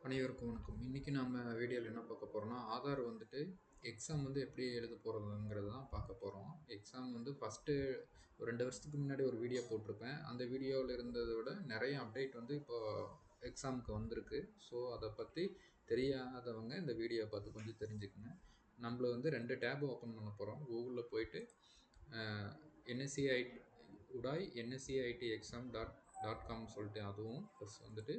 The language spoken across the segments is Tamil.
அனைவருக்கும் வணக்கம். இன்னைக்கு நாம வீடியோல என்ன பார்க்க போறோம்னா, ஆதார் வந்துட்டு எக்ஸாம் வந்து எப்படி எழுத போறதுங்கிறத தான் பார்க்க போறோம். எக்ஸாம் வந்து ஃபர்ஸ்ட்டு ஒரு 2 வருஷத்துக்கு முன்னாடி ஒரு வீடியோ போட்டிருப்பேன். அந்த வீடியோல இருந்தத விட நெறைய அப்டேட் வந்து இப்போ எக்ஸாமுக்கு வந்திருக்கு. ஸோ அத பத்தி தெரியாதவங்க இந்த வீடியோ பார்த்து கொஞ்சம் தெரிஞ்சுக்கங்க. நம்மள வந்து 2 டேப் ஓப்பன் பண்ண போறோம். கூகுள்ல போயிட்டு அ NSCIT உடாய் NSCIT exam dot com சொல்லிட்டு அதுவும் ப்ளஸ் வந்துட்டு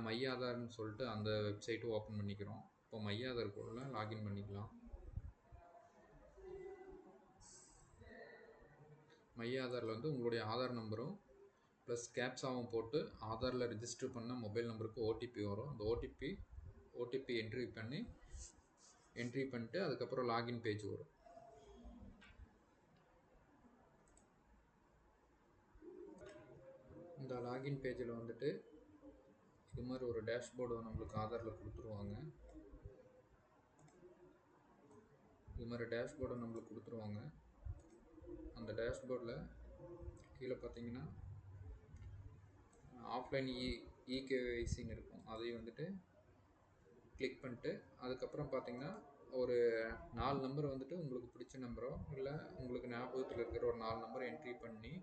மை ஆதார்னு சொல்லிட்டு அந்த வெப்சைட்டும் ஓப்பன் பண்ணிக்கிறோம். இப்போ மை ஆதார்க்குள்ள லாகின் பண்ணிக்கலாம். மை ஆதாரில் வந்து உங்களுடைய ஆதார் நம்பரும் ப்ளஸ் கேப்சாவும் போட்டு ஆதாரில் ரிஜிஸ்டர் பண்ண மொபைல் நம்பருக்கு ஓடிபி வரும். அந்த ஓடிபி என்ட்ரி பண்ணிட்டு அதுக்கப்புறம் லாகின் பேஜ் வரும். இந்த லாகின் பேஜில் வந்துட்டு இது மாதிரி ஒரு டேஷ்போர்டு நம்மளுக்கு ஆதாரில் கொடுத்துருவாங்க. அந்த டேஷ்போர்டில் கீழே பார்த்தீங்கன்னா ஆஃப்லைன் இகேஒய்சின்னு இருக்கும். அதையும் வந்துட்டு கிளிக் பண்ணிட்டு அதுக்கப்புறம் பார்த்தீங்கன்னா ஒரு 4 நம்பர் வந்துட்டு உங்களுக்கு பிடிச்ச நம்பரோ இல்லை உங்களுக்கு ஞாபகத்தில் இருக்கிற ஒரு 4 நம்பரை என்ட்ரி பண்ணிட்டு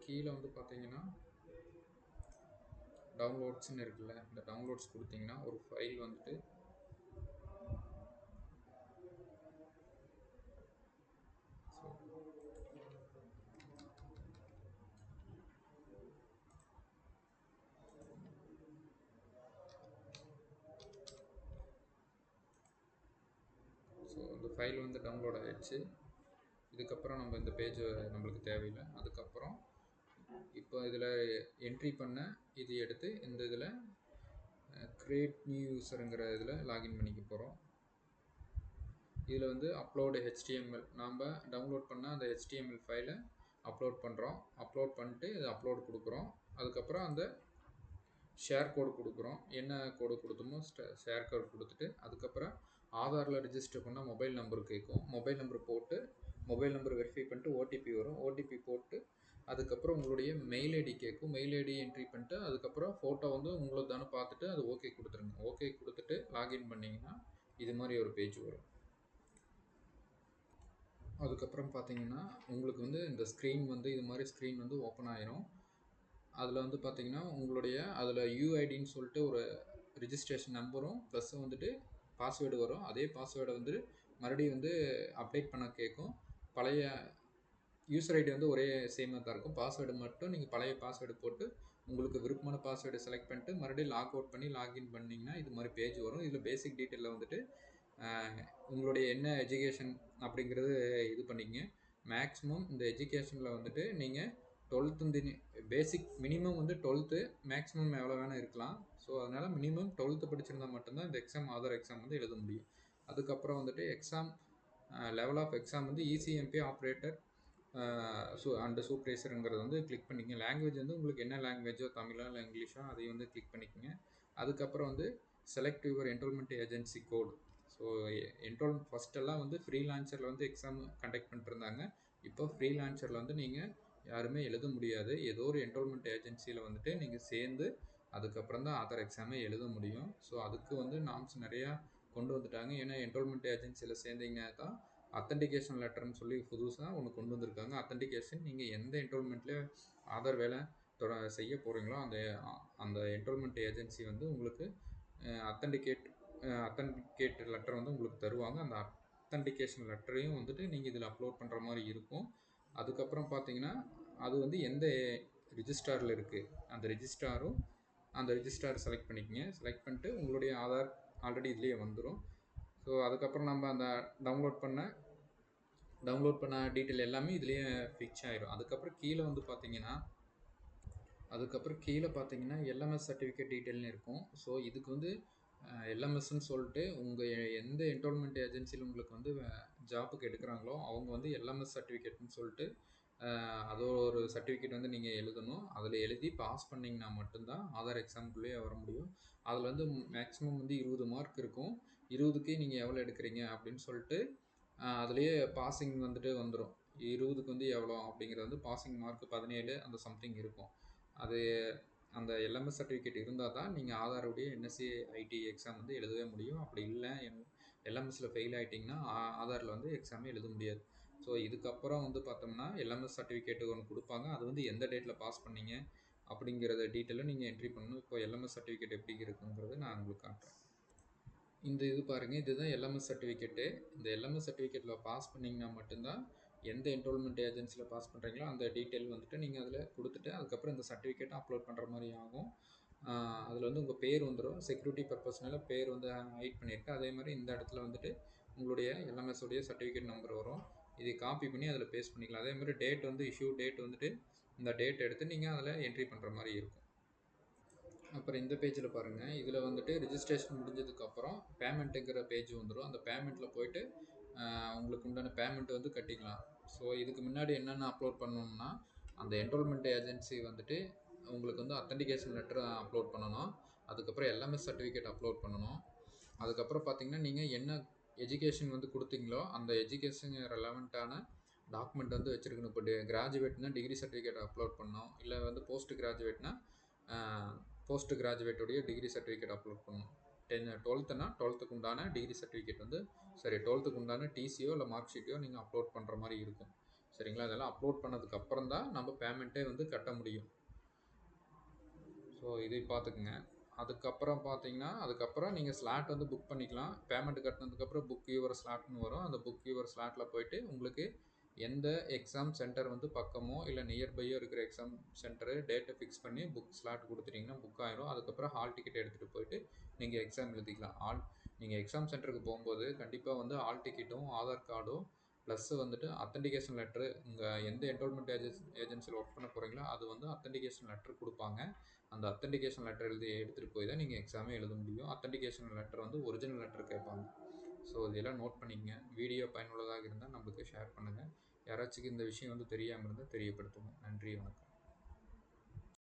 கீழே வந்து பார்த்தீங்கன்னா டவுன்லோட்ஸ்ன்னு இருக்குல்ல, இந்த டவுன்லோட்ஸ் கொடுத்தீங்கன்னா ஒரு ஃபைல் வந்துட்டு இந்த ஃபைல் வந்து டவுன்லோட் ஆகிடுச்சு. இதுக்கப்புறம் நம்ம இந்த பேஜ் நம்மளுக்கு தேவையில்லை. அதுக்கப்புறம் இப்போ இதில் என்ட்ரி பண்ண இது எடுத்து இந்த இதில் கிரியேட் நியூ யூஸருங்கிற இதில் லாகின் பண்ணிக்க போகிறோம். இதில் வந்து அப்லோடு HTML நாம் டவுன்லோட் பண்ண அந்த HTML ஃபைலை அப்லோட் பண்ணுறோம். அப்லோட் பண்ணிட்டு இது அப்லோட் கொடுக்குறோம். அதுக்கப்புறம் அந்த ஷேர் கோடு கொடுக்குறோம். என்ன கோடு கொடுத்தோமோ ஷேர் கோடு கொடுத்துட்டு அதுக்கப்புறம் ஆதாரில் ரிஜிஸ்டர் பண்ண மொபைல் நம்பர் கேட்கும். மொபைல் நம்பர் வெரிஃபை பண்ணிட்டு ஓடிபி வரும். ஓடிபி போட்டு அதுக்கப்புறம் உங்களுடைய மெயில் ஐடி கேட்கும். மெயில் ஐடி என்ட்ரி பண்ணிட்டு அதுக்கப்புறம் ஃபோட்டோ வந்து உங்களுக்கு தானே பார்த்துட்டு அது ஓகே கொடுத்துருங்க. ஓகே கொடுத்துட்டு லாகின் பண்ணிங்கன்னா இது மாதிரி ஒரு பேஜ் வரும். அதுக்கப்புறம் பார்த்தீங்கன்னா உங்களுக்கு வந்து இந்த ஸ்க்ரீன் வந்து இது மாதிரி ஸ்க்ரீன் வந்து ஓப்பன் ஆயிரும். அதில் வந்து பார்த்தீங்கன்னா உங்களுடைய அதில் யூஐடின்னு சொல்லிட்டு ஒரு ரிஜிஸ்ட்ரேஷன் நம்பரும் ப்ளஸ் வந்துட்டு பாஸ்வேர்டு வரும். அதே பாஸ்வேர்டை வந்து மறுபடியும் வந்து அப்டேட் பண்ண கேட்கும். பழைய யூசர் ஐடி வந்து ஒரே சேமாக தான் இருக்கும். பாஸ்வேர்டு மட்டும் நீங்கள் பழைய பாஸ்வேர்டு போட்டு உங்களுக்கு விருப்பமான பாஸ்வேர்டு செலக்ட் பண்ணிட்டு மறுபடியும் லாக் அவுட் பண்ணி லாகின் பண்ணிங்கன்னா இது மாதிரி பேஜ் வரும். இதில் பேசிக் டீட்டெயிலில் வந்துட்டு உங்களுடைய என்ன எஜுகேஷன் அப்படிங்கிறது இது பண்ணிக்கங்க. மேக்ஸிமம் இந்த எஜுகேஷனில் வந்துட்டு நீங்கள் 12th பேசிக் மினிமம் வந்து 12th மேக்ஸிமம் எவ்வளோ வேணால் இருக்கலாம். ஸோ அதனால் மினிமம் 12th படிச்சிருந்தால் மட்டும்தான் இந்த ஆதார் எக்ஸாம் வந்து எழுத முடியும். அதுக்கப்புறம் வந்துட்டு எக்ஸாம் லெவல் ஆஃப் எக்ஸாம் வந்து இசிஎம்பி ஆப்ரேட்டர் அண்டு சூப்பர்வைசருங்கிறது வந்து கிளிக் பண்ணிக்கங்க. லாங்குவேஜ் வந்து உங்களுக்கு என்ன லாங்குவேஜோ தமிழா இல்லை இங்கிலீஷோ அதையும் வந்து கிளிக் பண்ணிக்கோங்க. அதுக்கப்புறம் வந்து select your enrolment agency code. So ஃபஸ்ட்டெல்லாம் வந்து ஃப்ரீலான்சரில் வந்து எக்ஸாம் கண்டக்ட் பண்ணிட்டு இருந்தாங்க. இப்போ ஃப்ரீலான்சரில் வந்து நீங்கள் யாருமே எழுத முடியாது. ஏதோ ஒரு என்ரோல்மெண்ட் ஏஜென்சியில் வந்துட்டு நீங்கள் சேர்ந்து அதுக்கப்புறம் தான் ஆதார் எக்ஸாமே எழுத முடியும். ஸோ அதுக்கு வந்து நாம்ஸ் நிறையா கொண்டு வந்துட்டாங்க. ஏன்னா என்ரோல்மெண்ட் ஏஜென்சியில் சேர்ந்தீங்கன்னா தான் அத்தன்டிகேஷன் லெட்டர்னு சொல்லி புதுசாக ஒன்று கொண்டு வந்திருக்காங்க. அத்தன்டிகேஷன் நீங்கள் எந்த என்ரோல்மெண்ட்லேயே ஆதார் வேலை செய்ய போகிறீங்களோ அந்த அந்த என்ரோல்மெண்ட் ஏஜென்சி வந்து உங்களுக்கு அத்தன்டிகேட் லெட்டர் வந்து உங்களுக்கு தருவாங்க. அந்த அத்தன்டிகேஷன் லெட்டரையும் வந்துட்டு நீங்கள் இதில் அப்லோட் பண்ணுற மாதிரி இருக்கும். அதுக்கப்புறம் பார்த்தீங்கன்னா அது வந்து எந்த ரிஜிஸ்டாரில் இருக்குது அந்த ரிஜிஸ்டார் செலக்ட் பண்ணிக்கங்க. செலக்ட் பண்ணிட்டு உங்களுடைய ஆதார் ஆல்ரெடி இதுலேயே வந்துடும். ஸோ அதுக்கப்புறம் நம்ம அந்த டவுன்லோட் பண்ண டீட்டெயில் எல்லாமே இதுலேயே ஃபிக்ஸ் ஆயிடும். அதுக்கப்புறம் கீழே பார்த்தீங்கன்னா எல்எம்எஸ் சர்டிஃபிகேட் டீட்டெயில்னு இருக்கும். ஸோ இதுக்கு வந்து எல்எம்எஸ்ன்னு சொல்லிட்டு உங்கள் எந்த என்ரோல்மெண்ட் ஏஜென்சியில் உங்களுக்கு வந்து ஜாப்புக்கு எடுக்கிறாங்களோ அவங்க வந்து எல்எம்எஸ் சர்டிஃபிகேட்னு சொல்லிட்டு அது ஒரு சர்டிஃபிகேட் வந்து நீங்கள் எழுதணும். அதில் எழுதி பாஸ் பண்ணிங்கன்னா மட்டும்தான் ஆதார் எக்ஸாமுக்குள்ளேயே வர முடியும். அதில் வந்து மேக்ஸிமம் வந்து 20 மார்க் இருக்கும். 20க்கு நீங்கள் எவ்வளோ எடுக்கிறீங்க அப்படின்னு சொல்லிட்டு அதுலேயே பாசிங் வந்துட்டு வந்துடும். 20க்கு வந்து எவ்வளோ அப்படிங்கிறது வந்து பாசிங் மார்க் 17 அந்த சம்திங் இருக்கும். அது அந்த எல்எம்எஸ் சர்டிஃபிகேட் இருந்தால் தான் நீங்கள் ஆதாருடைய என்எஸ்சி ஐடி எக்ஸாம் வந்து எழுதவே முடியும். அப்படி இல்லை எல்எம்எஸ்சில் ஃபெயில் ஆகிட்டிங்கன்னா ஆதாரில் வந்து எக்ஸாமே எழுத முடியாது. ஸோ இதுக்கப்புறம் வந்து பார்த்தோம்னா எல்எம்எஸ் சர்டிஃபிகேட் ஒன்று கொடுப்பாங்க. அது வந்து எந்த டேட்டில் பாஸ் பண்ணீங்க அப்படிங்கிறத டீட்டெயிலும் நீங்கள் என்ட்ரி பண்ணணும். இப்போ எல்எம்எஸ் சர்டிஃபிகேட் எப்படி இருக்குங்கிறத நான் உங்களுக்கு காட்டுறேன். இந்த இது பாருங்கள், இதுதான் எல்எம்எஸ் சர்டிஃபிகேட்டு. இந்த எல்எம்எஸ் சர்டிஃபிகேட்டில் பாஸ் பண்ணிங்கன்னா மட்டும்தான் எந்த என்ரோல்மெண்ட் ஏஜென்சியில் பாஸ் பண்ணுறீங்களோ அந்த டீட்டெயில் வந்துட்டு நீங்கள் அதில் கொடுத்துட்டு அதுக்கப்புறம் இந்த சர்டிஃபிகேட்டை அப்லோட் பண்ணுற மாதிரி ஆகும். அதில் வந்து உங்கள் பேர் வந்துடும். செக்யூரிட்டி பர்பஸ்னால பேர் வந்து ஹைட் பண்ணியிருக்கு. அதே மாதிரி இந்த இடத்துல வந்துட்டு உங்களுடைய எல்எம்எஸ் உடைய சர்டிஃபிகேட் நம்பர் வரும். இதை காப்பி பண்ணி அதில் பேஸ்ட் பண்ணிக்கலாம். அதே மாதிரி டேட் வந்து இஷ்யூ டேட் வந்துட்டு இந்த டேட் எடுத்து நீங்கள் அதில் என்ட்ரி பண்ணுற மாதிரி இருக்கும். அப்புறம் இந்த பேஜில் பாருங்கள், இதில் வந்துட்டு ரிஜிஸ்ட்ரேஷன் முடிஞ்சதுக்கப்புறம் பேமெண்ட்டுங்கிற பேஜ் வந்துடும். அந்த பேமெண்ட்டில் போயிட்டு உங்களுக்கு உண்டான பேமெண்ட் வந்து கட்டிக்கலாம். ஸோ இதுக்கு முன்னாடி என்னென்ன அப்லோட் பண்ணணும்னா, அந்த என்ரோல்மெண்ட் ஏஜென்சி வந்துட்டு உங்களுக்கு வந்து அத்தன்டிகேஷன் லெட்டர் அப்லோட் பண்ணணும். அதுக்கப்புறம் எல்எம்எஸ் சர்டிஃபிகேட் அப்லோட் பண்ணணும். அதுக்கப்புறம் பார்த்தீங்கன்னா நீங்கள் என்ன எஜுகேஷன் வந்து கொடுத்தீங்களோ அந்த எஜுகேஷன் ரெலவெண்ட்டான டாக்குமெண்ட் வந்து வச்சுருக்கணும். இப்போ கிராஜுவேட்னா டிகிரி சர்டிஃபிகேட் அப்லோட் பண்ணணும். இல்லை வந்து போஸ்ட் கிராஜுவேட்னா போஸ்ட் கிராஜுவேட்டுடைய டிகிரி சர்டிஃபிகேட் அப்லோட் பண்ணணும். 12னா 12க்கு உண்டான டிகிரி சர்டிஃபிகேட் வந்து 12க்கு உண்டான டிசியோ இல்லை மார்க் ஷீட்டையோ நீங்கள் அப்லோட் பண்ணுற மாதிரி இருக்கும். சரிங்களா? அதெல்லாம் அப்லோட் பண்ணதுக்கு அப்புறம் தான் நம்ம பேமெண்ட்டே வந்து கட்ட முடியும். ஸோ இதை பார்த்துக்குங்க. அதுக்கப்புறம் பார்த்தீங்கன்னா அதுக்கப்புறம் நீங்கள் ஸ்லாட் வந்து புக் பண்ணிக்கலாம். பேமெண்ட் கட்டினதுக்கப்புறம் புக் யுவர் ஸ்லாட்னு வரும். அந்த புக் யுவர் ஸ்லாட்டில் போயிட்டு உங்களுக்கு எந்த எக்ஸாம் சென்டர் வந்து பக்கமோ இல்லை நியர்பையோ இருக்கிற எக்ஸாம் சென்டரு டேட்டை ஃபிக்ஸ் பண்ணி புக் ஸ்லாட் கொடுத்துட்டிங்கன்னா புக் ஆயிரும். அதுக்கப்புறம் ஹால் டிக்கெட் எடுத்துகிட்டு போயிட்டு நீங்கள் எக்ஸாம் எழுதிக்கலாம். நீங்கள் எக்ஸாம் சென்டருக்கு போகும்போது கண்டிப்பாக வந்து ஹால் டிக்கெட்டும் ஆதார் கார்டும் ப்ளஸ் வந்துட்டு அத்தன்டிகேஷன் லெட்ரு உங்கள் எந்த என்ரோல்மெண்ட் ஏஜென்சியில் ஒர்க் பண்ண போகிறீங்களோ அது வந்து அத்தன்டிகேஷன் லெட்ரு கொடுப்பாங்க. அந்த அத்தன்டிகேஷன் லெட்டர் எடுத்துகிட்டு போய் தான் நீங்கள் எக்ஸாமே எழுத முடியும். அத்தன்டிகேஷன் லெட்டர் வந்து ஒரிஜினல் லெட்டர் கேட்பாங்க. ஸோ இதெல்லாம் நோட் பண்ணிக்கங்க. வீடியோ பயனுள்ளதாக இருந்தால் நம்மளுக்கு ஷேர் பண்ணுங்கள். யாராச்சும் இந்த விஷயம் வந்து தெரியாமல் இருந்தால் தெரியப்படுத்துங்க. நன்றி, வணக்கம்.